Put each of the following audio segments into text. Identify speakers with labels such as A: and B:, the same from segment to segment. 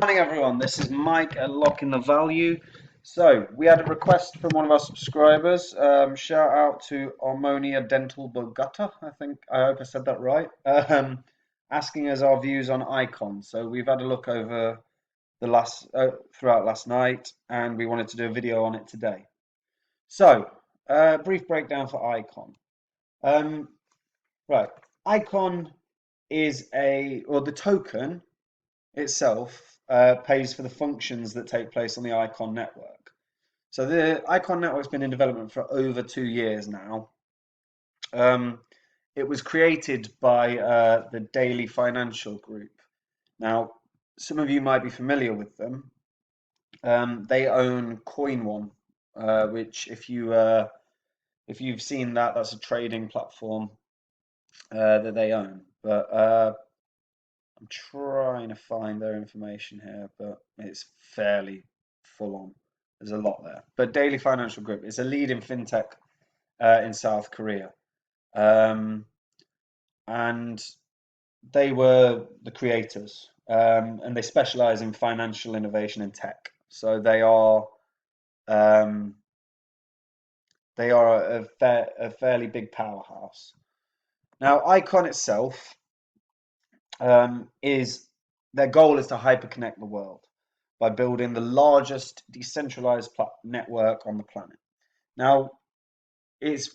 A: Morning everyone, this is Mike at Locking the Value. So we had a request from one of our subscribers. Shout out to Harmonia Dental Bogutta, I hope I said that right. Asking us our views on Icon. So we've had a look over the throughout last night, and we wanted to do a video on it today. So brief breakdown for Icon. Right, Icon is the token itself pays for the functions that take place on the Icon network. So the Icon network's been in development for over 2 years now. It was created by the Daily Financial Group. Now, some of you might be familiar with them. They own CoinOne, which if you've seen that, that's a trading platform that they own. But I'm trying to find their information here, but it's fairly full on. There's a lot there. But Daily Financial Group is a leading fintech in South Korea. And they were the creators, and they specialize in financial innovation and tech. So they are a fairly big powerhouse. Now, Icon itself is their goal is to hyperconnect the world by building the largest decentralized network on the planet. Now, it's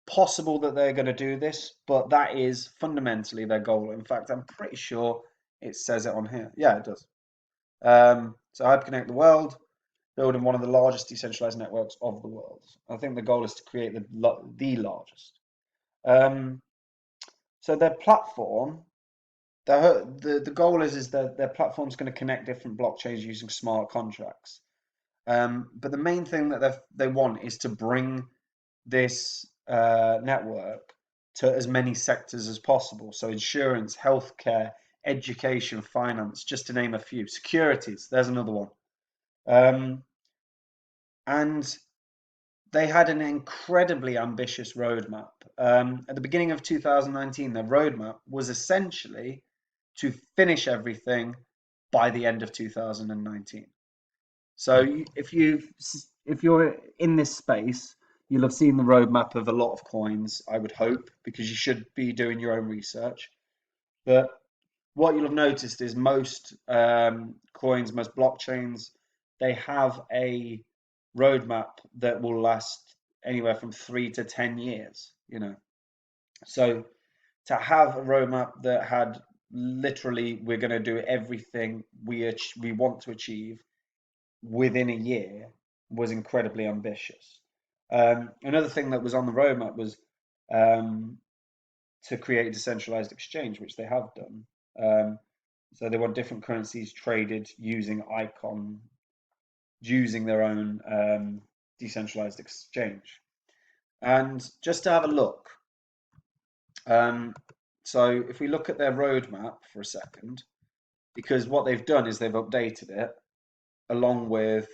A: possible that they're going to do this, but that is fundamentally their goal. In fact, I'm pretty sure it says it on here. Yeah, it does. So hyperconnect the world, building one of the largest decentralized networks of the world. I think the goal is to create the largest. So their platform, the goal is that their platform's going to connect different blockchains using smart contracts. But the main thing that they want is to bring this network to as many sectors as possible. So insurance, healthcare, education, finance, just to name a few. Securities, there's another one. And they had an incredibly ambitious roadmap. At the beginning of 2019, their roadmap was essentially to finish everything by the end of 2019. So if you're in this space, you'll have seen the roadmap of a lot of coins, I would hope, because you should be doing your own research. But what you'll have noticed is most coins, most blockchains, they have a roadmap that will last anywhere from 3 to 10 years, So to have a roadmap that had literally we're going to do everything we want to achieve within a year was incredibly ambitious. Another thing that was on the roadmap was to create a decentralized exchange, which they have done. So they want different currencies traded using Icon, using their own decentralized exchange. And just to have a look, so if we look at their roadmap for a second, because what they've done is they've updated it along with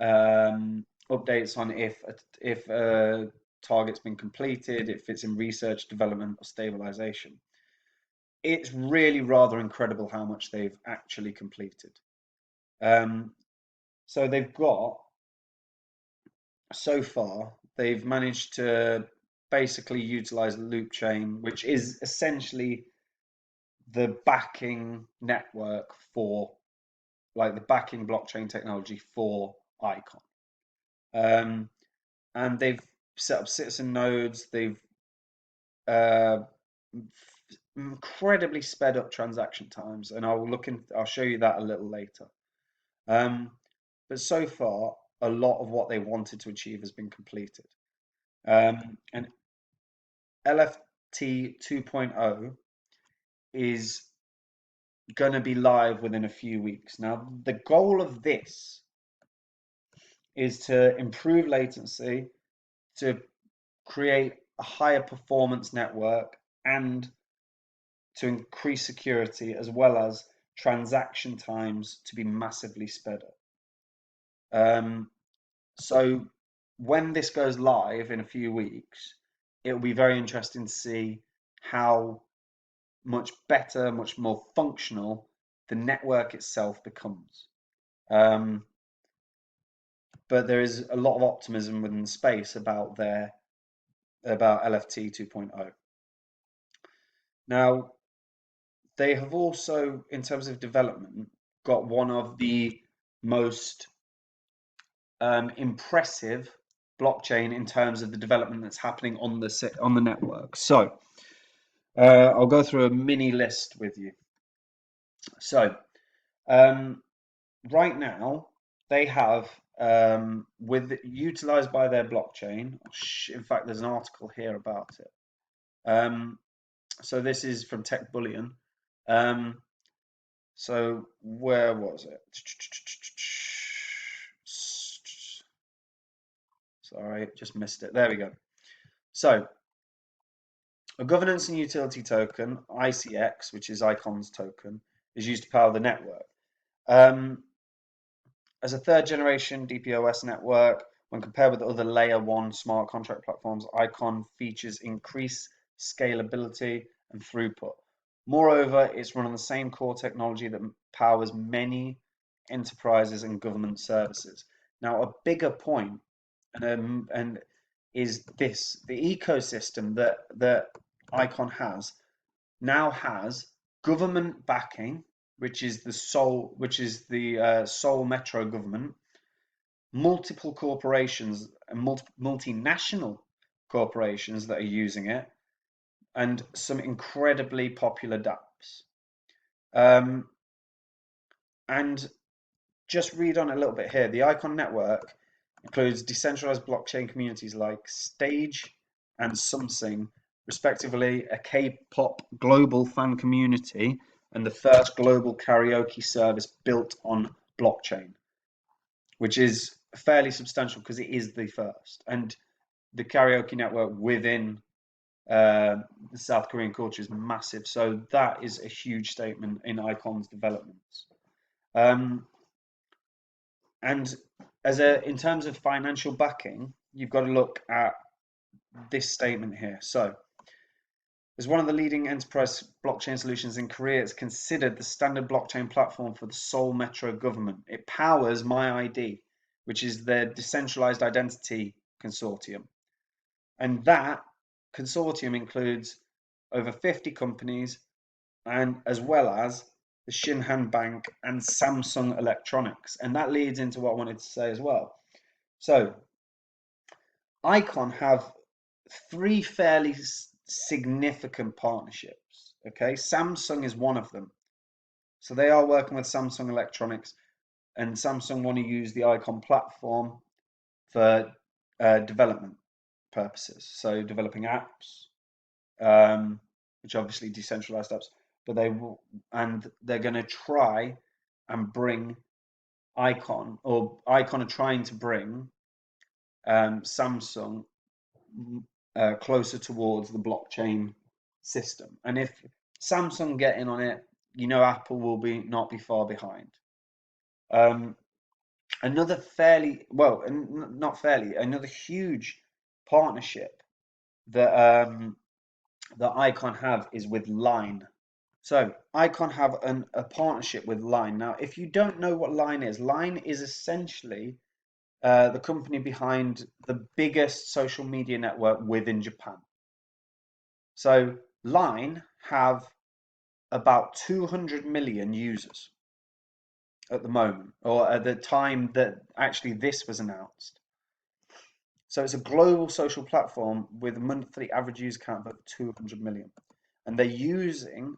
A: updates on if a target's been completed, if it's in research, development, or stabilization. It's really rather incredible how much they've actually completed. So they've got, so far, they've managed to basically utilize Loop Chain, which is essentially the backing network for, like the backing blockchain technology for Icon. And they've set up citizen nodes. They've incredibly sped up transaction times, and I'll show you that a little later. But so far, a lot of what they wanted to achieve has been completed. And LFT 2.0 is going to be live within a few weeks. Now, the goal of this is to improve latency, to create a higher performance network, and to increase security, as well as transaction times to be massively sped up. So when this goes live in a few weeks, it will be very interesting to see how much better, much more functional the network itself becomes. But there is a lot of optimism within the space about LFT 2.0. Now, they have also, in terms of development, got one of the most impressive blockchain in terms of the development that's happening on the network. So I'll go through a mini list with you. So right now they have utilized by their blockchain. In fact, there's an article here about it. So this is from Tech Bullion. So where was it? Sorry, just missed it. There we go. So a governance and utility token, ICX, which is Icon's token, is used to power the network. As a third generation DPoS network, when compared with other layer 1 smart contract platforms, Icon features increased scalability and throughput. Moreover, it's run on the same core technology that powers many enterprises and government services. Now, a bigger point and is this: the ecosystem that Icon now has government backing, which is the Seoul Metro government, multiple corporations and multinational corporations that are using it, and some incredibly popular dApps. And just read on a little bit here. The Icon network includes decentralized blockchain communities like Stage and Something, respectively, a K-pop global fan community and the first global karaoke service built on blockchain, which is fairly substantial because it is the first. And the karaoke network within the South Korean culture is massive. So that is a huge statement in Icon's developments. And in terms of financial backing, you've got to look at this statement here. So, as one of the leading enterprise blockchain solutions in Korea, it's considered the standard blockchain platform for the Seoul Metro government. It powers MyID, which is their decentralized identity consortium. And that consortium includes over 50 companies, and as well as the Shinhan Bank and Samsung Electronics. And that leads into what I wanted to say as well. So, Icon have 3 fairly significant partnerships. Okay, Samsung is one of them. So they are working with Samsung Electronics, and Samsung want to use the Icon platform for development purposes. So developing apps, which obviously decentralized apps, but they're going to try and bring Icon are trying to bring Samsung closer towards the blockchain system. And if Samsung get in on it, Apple will not be far behind. Another huge partnership that that Icon have is with Line. So Icon have a partnership with Line. Now, if you don't know what Line is essentially the company behind the biggest social media network within Japan. So Line have about 200 million users at the moment, or at the time that actually this was announced. So it's a global social platform with a monthly average user count of 200 million. And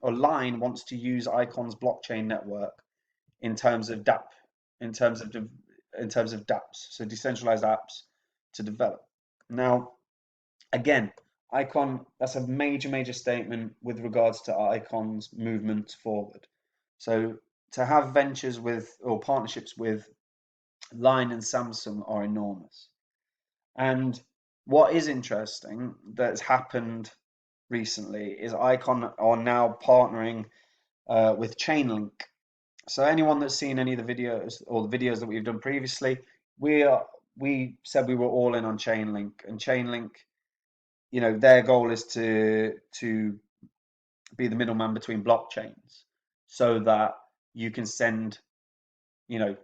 A: Line wants to use Icon's blockchain network in terms of dApps, so decentralized apps to develop. Now, again, Icon, that's a major statement with regards to Icon's movement forward. So to have ventures or partnerships with Line and Samsung are enormous. And what is interesting that's happened recently is Icon are now partnering with Chainlink. So anyone that's seen any of the videos or the videos that we've done previously, we said we were all in on Chainlink, and Chainlink, their goal is to be the middleman between blockchains, so that you can send, you know,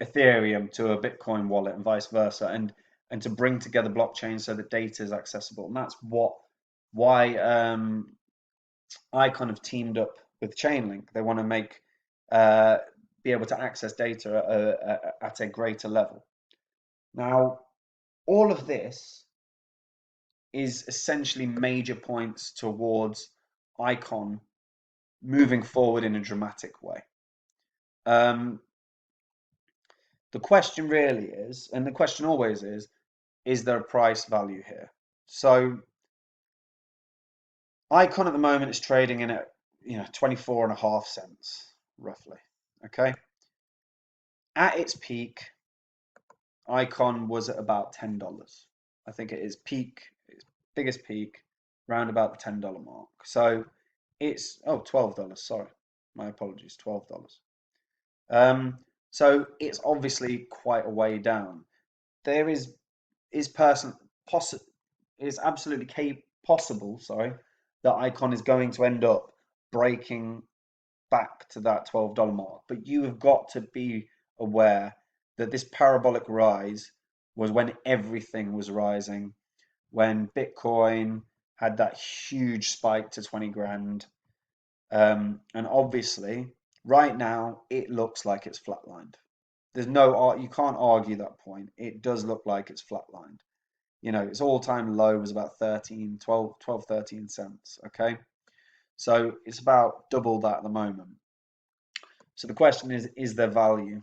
A: Ethereum to a Bitcoin wallet and vice versa, and to bring together blockchains so that data is accessible. And that's why I kind of teamed up with Chainlink. They want to make be able to access data at a greater level. Now, all of this is essentially major points towards Icon moving forward in a dramatic way. The question really is, and the question always is there a price value here? So Icon at the moment is trading in at 24.5 cents roughly. Okay. At its peak, Icon was at about $10. I think it is its biggest peak, around about the $10 mark. So it's $12. Sorry, my apologies, $12. So it's obviously quite a way down. There is person possi is absolutely possible, sorry, that Icon is going to end up breaking back to that $12 mark. But you have got to be aware that this parabolic rise was when everything was rising, when Bitcoin had that huge spike to 20 grand. And obviously, right now, it looks like it's flatlined. You can't argue that point. It does look like it's flatlined. Its all-time low was about 13 cents. Okay. So it's about double that at the moment. So the question is there value?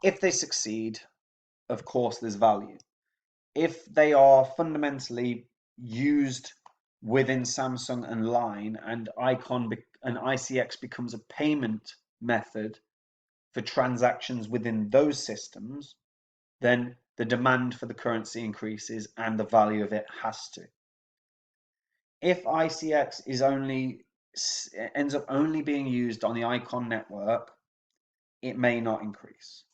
A: If they succeed, of course, there's value. If they are fundamentally used within Samsung and Line, and ICX becomes a payment method for transactions within those systems, then the demand for the currency increases and the value of it has to. If ICX ends up only being used on the Icon network, it may not increase.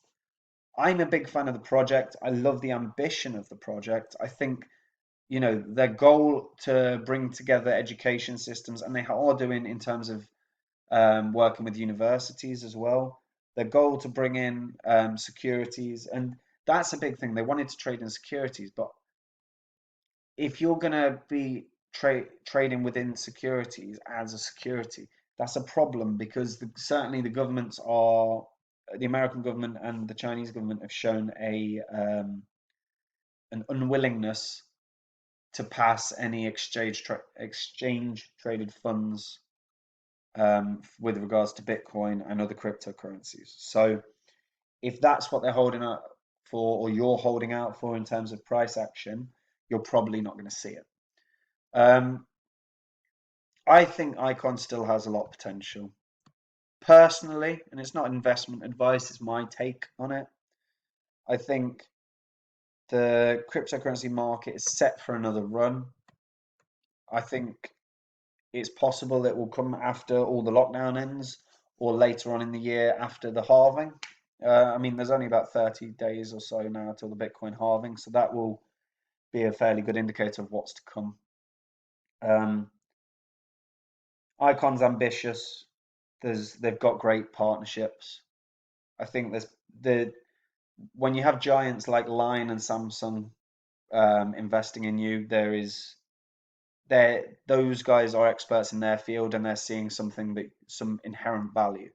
A: I'm a big fan of the project. I love the ambition of the project. I think, their goal to bring together education systems, and they are doing in terms of working with universities as well. Their goal to bring in securities, and that's a big thing. They wanted to trade in securities, but if you're going to be trading within securities as a security, that's a problem because certainly the the American government and the Chinese government have shown an unwillingness to pass any exchange traded funds with regards to Bitcoin and other cryptocurrencies. So if that's what they're holding out for, or you're holding out for in terms of price action, you're probably not going to see it. I think Icon still has a lot of potential. Personally, and it's not investment advice, it's my take on it. I think the cryptocurrency market is set for another run. I think it's possible it will come after all the lockdown ends or later on in the year after the halving. I mean, there's only about 30 days or so now till the Bitcoin halving, so that will be a fairly good indicator of what's to come. Icon's ambitious. They've got great partnerships. I think when you have giants like Line and Samsung investing in you, those guys are experts in their field and they're seeing some inherent value.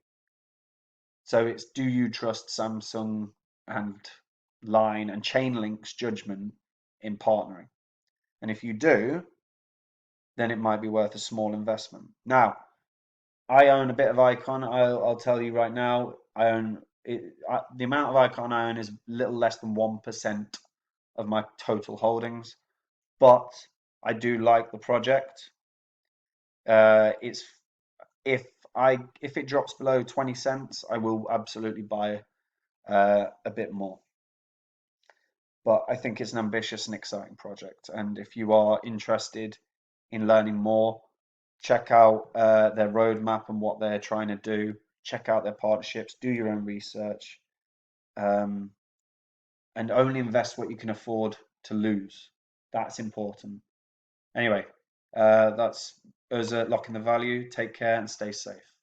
A: So it's, do you trust Samsung and Line and Chainlink's judgment in partnering? And if you do, then it might be worth a small investment. Now, I own a bit of Icon. I'll tell you right now, I own it. The amount of Icon I own is a little less than 1% of my total holdings, but I do like the project. It's if it drops below 20 cents, I will absolutely buy a bit more. But I think it's an ambitious and exciting project. And if you are interested in learning more, check out their roadmap and what they're trying to do. Check out their partnerships. Do your own research, and only invest what you can afford to lose. That's important. Anyway, that's us at Locking the Value. Take care and stay safe.